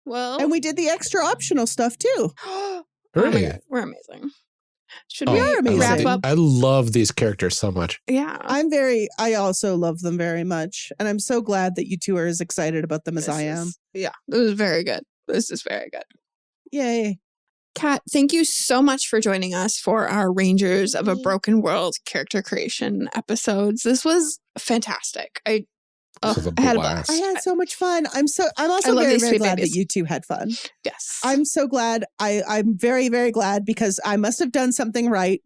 Well, and we did the extra optional stuff too. Oh my God, we're amazing. Should we wrap up? I love these characters so much. Yeah. I also love them very much. And I'm so glad that you two are as excited about them as I am. Yeah, it was very good. This is very good. Yay. Cat, thank you so much for joining us for our Rangers of a Broken World character creation episodes. This was fantastic. I had a blast. I had so much fun. I'm also very, very glad that you two had fun. Yes. I'm so glad. I'm very, very glad because I must have done something right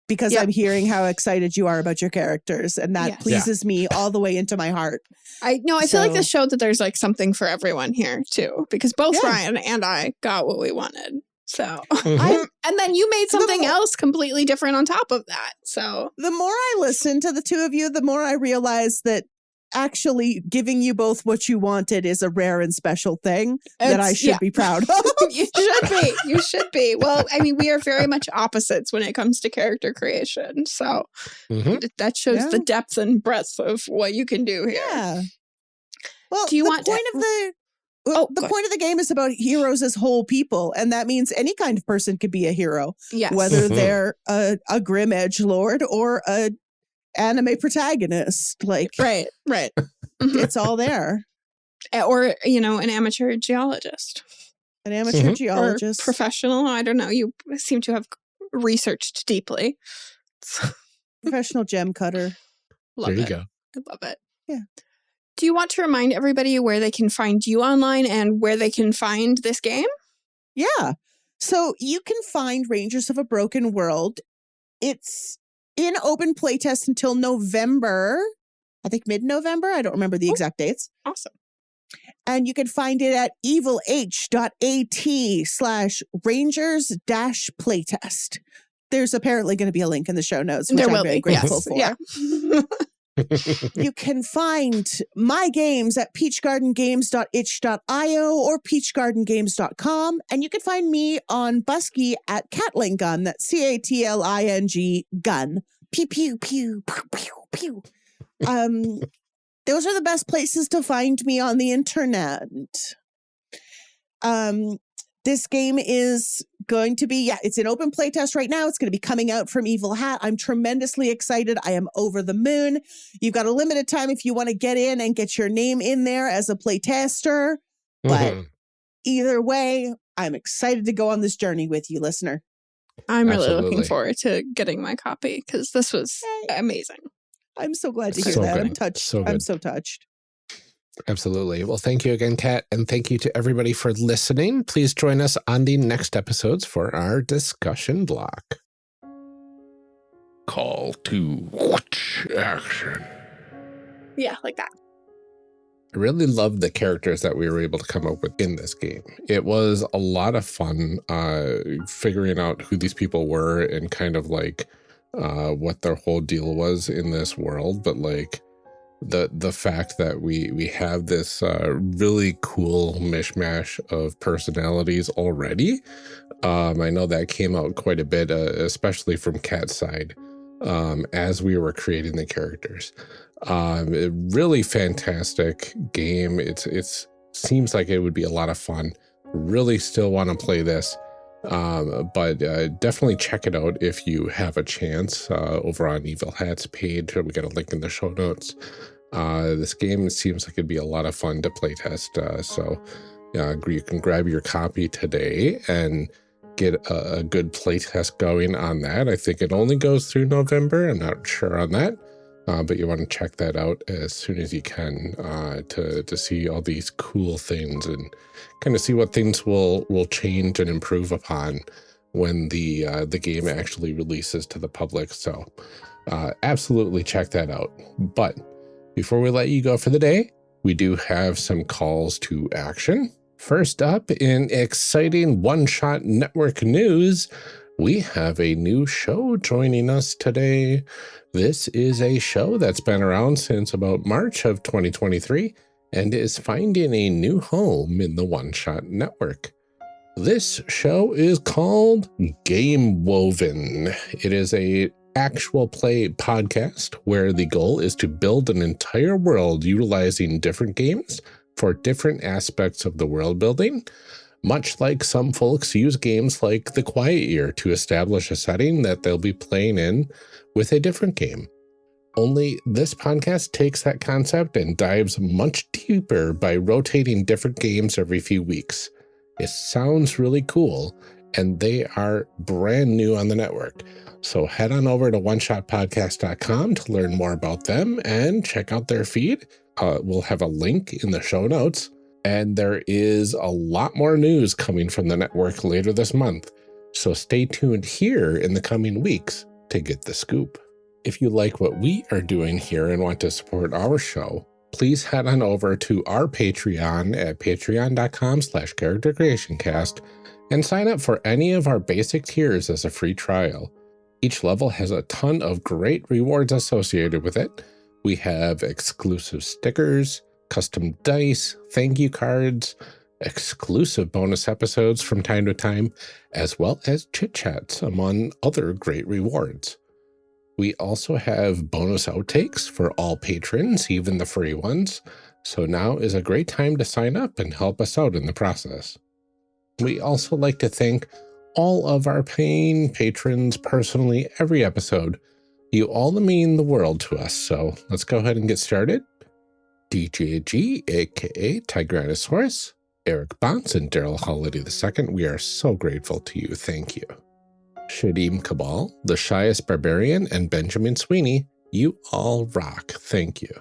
because I'm hearing how excited you are about your characters. And that pleases me all the way into my heart. I feel like this showed that there's like something for everyone here too, because both Ryan and I got what we wanted. So, and then you made something else completely different on top of that. So the more I listen to the two of you, the more I realize that actually giving you both what you wanted is a rare and special thing that I should be proud of. You should be. You should be. Well, I mean, we are very much opposites when it comes to character creation. So that shows the depth and breadth of what you can do here. Yeah. Well, the point of the game is about heroes as whole people, and that means any kind of person could be a hero. Yes. Whether they're a grim edgelord or a anime protagonist. Like right. It's all there. Or, an amateur geologist. An amateur geologist. Or professional. I don't know. You seem to have researched deeply. Professional gem cutter. There you go. I love it. Yeah. Do you want to remind everybody where they can find you online and where they can find this game? Yeah. So you can find Rangers of a Broken World. It's in open playtest until November. I think mid-November. I don't remember the exact dates. Awesome. And you can find it at evilh.at/rangers-playtest. There's apparently going to be a link in the show notes, which I'm very grateful for. Yeah. You can find my games at peachgardengames.itch.io or peachgardengames.com. And you can find me on Busky at Catling Gun. That's CATLING gun. Pew, pew, pew, pew, pew, pew. Those are the best places to find me on the internet. This game is going to be, it's in open playtest right now. It's going to be coming out from Evil Hat. I'm tremendously excited. I am over the moon. You've got a limited time if you want to get in and get your name in there as a playtester. But either way, I'm excited to go on this journey with you, listener. I'm really looking forward to getting my copy because this was amazing. I'm so glad to hear that. I'm touched. I'm so touched. Absolutely. Well, thank you again, Kat, and thank you to everybody for listening. Please join us on the next episodes for our discussion block. Call to action. Yeah, like that. I really love the characters that we were able to come up with in this game. It was a lot of fun figuring out who these people were and kind of like what their whole deal was in this world. But like the fact that we have this really cool mishmash of personalities already. I know that came out quite a bit, especially from Kat's side, as we were creating the characters. A really fantastic game. It's seems like it would be a lot of fun. Really still want to play this, but definitely check it out if you have a chance over on Evil Hat's page. We got a link in the show notes. This game seems like it'd be a lot of fun to playtest. So you can grab your copy today and get a good playtest going on that. I think it only goes through November. I'm not sure on that. But you want to check that out as soon as you can to see all these cool things and kind of see what things will change and improve upon when the game actually releases to the public. So absolutely check that out. But before we let you go for the day, we do have some calls to action. First up, in exciting one-shot network news, we have a new show joining us today. This is a show that's been around since about March of 2023 and is finding a new home in the One Shot Network. This show is called Gamewoven. It is a actual play podcast where the goal is to build an entire world utilizing different games for different aspects of the world building. Much like some folks use games like The Quiet Year to establish a setting that they'll be playing in with a different game. Only this podcast takes that concept and dives much deeper by rotating different games every few weeks. It sounds really cool, and they are brand new on the network. So head on over to oneshotpodcast.com to learn more about them and check out their feed. We'll have a link in the show notes. And there is a lot more news coming from the network later this month. So stay tuned here in the coming weeks to get the scoop. If you like what we are doing here and want to support our show, please head on over to our Patreon at patreon.com/charactercreationcast and sign up for any of our basic tiers as a free trial. Each level has a ton of great rewards associated with it. We have exclusive stickers, custom dice, thank you cards, exclusive bonus episodes from time to time, as well as chit-chats, among other great rewards. We also have bonus outtakes for all patrons, even the free ones, so now is a great time to sign up and help us out in the process. We also like to thank all of our paying patrons personally every episode. You all mean the world to us, so let's go ahead and get started. DJ G, aka Tigranosaurus, Eric Bonts, and Daryl Holiday II, we are so grateful to you. Thank you. Shadim Cabal, The Shyest Barbarian, and Benjamin Sweeney, you all rock. Thank you.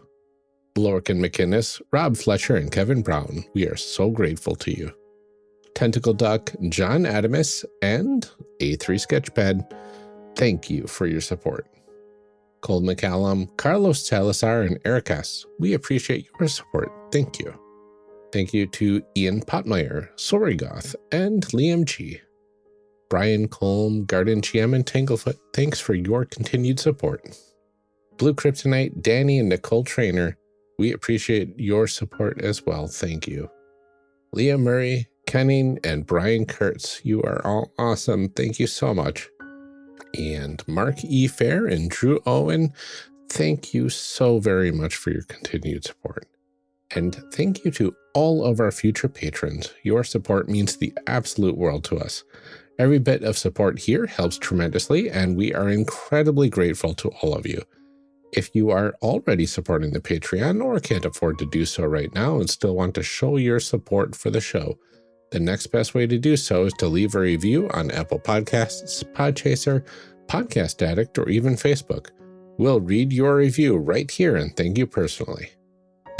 Lorcan McInnes, Rob Fletcher, and Kevin Brown, we are so grateful to you. Tentacle Duck, John Adamus, and A3 Sketchpad, thank you for your support. Cole McCallum, Carlos Salazar, and Eric S., we appreciate your support. Thank you. Thank you to Ian Potmeyer, Sorigoth, and Liam G. Brian Colm, Garden GM, and Tanglefoot, thanks for your continued support. Blue Kryptonite, Danny, and Nicole Trainer, we appreciate your support as well. Thank you. Leah Murray, Kenning, and Brian Kurtz, you are all awesome. Thank you so much. And Mark E. Fair and Drew Owen, thank you so very much for your continued support. And thank you to all of our future patrons. Your support means the absolute world to us. Every bit of support here helps tremendously, and we are incredibly grateful to all of you. If you are already supporting the Patreon or can't afford to do so right now and still want to show your support for the show, the next best way to do so is to leave a review on Apple Podcasts, Podchaser, Podcast Addict, or even Facebook. We'll read your review right here and thank you personally.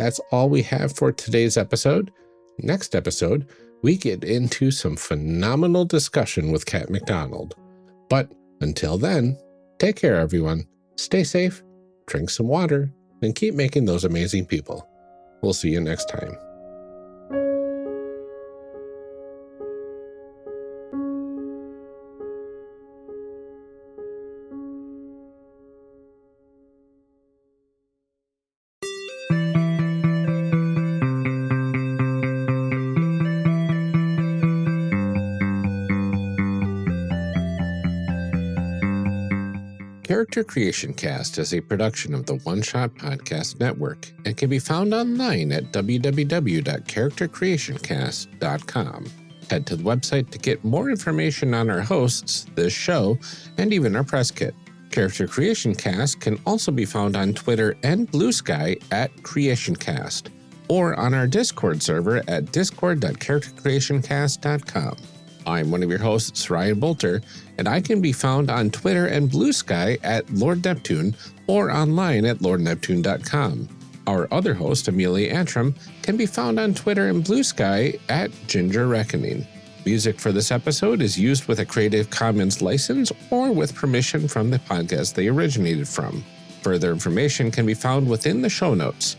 That's all we have for today's episode. Next episode, we get into some phenomenal discussion with Cat McDonald. But until then, take care, everyone. Stay safe, drink some water, and keep making those amazing people. We'll see you next time. Character Creation Cast is a production of the One Shot Podcast Network and can be found online at www.charactercreationcast.com. Head to the website to get more information on our hosts, this show, and even our press kit. Character Creation Cast can also be found on Twitter and Blue Sky at CreationCast, or on our Discord server at discord.charactercreationcast.com. I'm one of your hosts, Ryan Bolter, and I can be found on Twitter and Blue Sky at Lord Neptune or online at lordneptune.com. Our other host, Amelia Antrim, can be found on Twitter and Blue Sky at Ginger Reckoning. Music for this episode is used with a Creative Commons license or with permission from the podcast they originated from. Further information can be found within the show notes.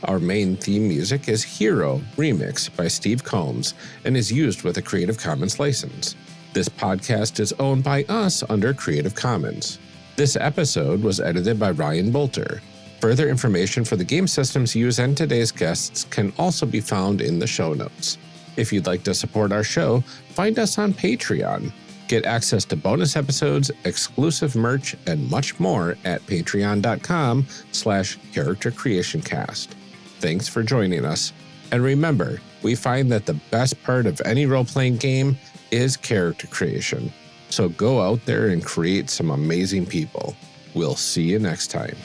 Our main theme music is Hero Remix by Steve Combs and is used with a Creative Commons license. This podcast is owned by us under Creative Commons. This episode was edited by Ryan Bolter. Further information for the game systems used and today's guests can also be found in the show notes. If you'd like to support our show, find us on Patreon. Get access to bonus episodes, exclusive merch, and much more at patreon.com/charactercreationcast. Thanks for joining us. And remember, we find that the best part of any role-playing game is character creation. So go out there and create some amazing people. We'll see you next time.